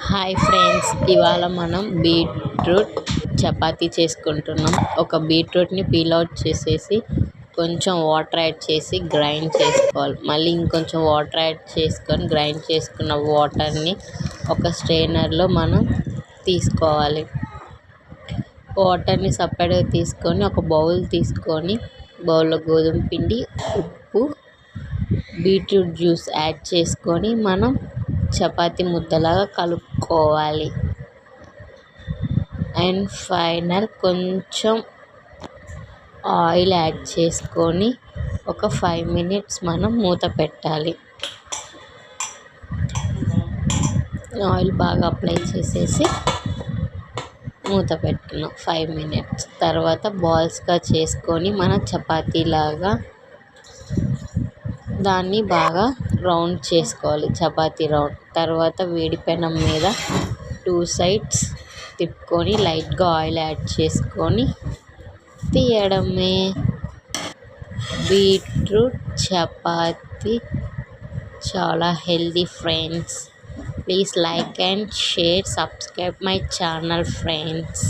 Hi friends, ఇవాళ మనం beetroot chapati చేసుకుంటున్నాం. ఒక బీట్రూట్ని పీల్ అవుట్ చేసేసి కొంచెం వాటర్ యాడ్ చేసి గ్రైండ్ చేసుకోవాలి. మళ్ళీ ఇంకొంచెం వాటర్ యాడ్ చేసుకొని గ్రైండ్ చేసుకున్న వాటర్ని ఒక స్ట్రైనర్లో మనం తీసుకోవాలి. వాటర్ని సపరేట్గా తీసుకొని ఒక బౌల్ తీసుకొని బౌల్లో గోధుమ పిండి, ఉప్పు, బీట్రూట్ జ్యూస్ యాడ్ చేసుకొని మనం చపాతీ ముద్దలాగా కలుపుకోవాలి. అండ్ ఫైనల్ కొంచెం ఆయిల్ యాడ్ చేసుకొని ఒక 5 minutes మనం మూత పెట్టాలి. ఆయిల్ బాగా అప్లై చేసేసి మూత పెట్టుకున్నాం. 5 minutes తర్వాత బాల్స్గా చేసుకొని మన చపాతీలాగా దాన్ని బాగా రౌండ్ చేసుకోవాలి. చపాతీ రౌండ్ తర్వాత వేడి పెనం మీద 2 sides తిప్పుకొని లైట్గా ఆయిల్ యాడ్ చేసుకొని తీయడమే. బీట్రూట్ చపాతీ చాలా healthy friends. Please like and share, subscribe my channel friends.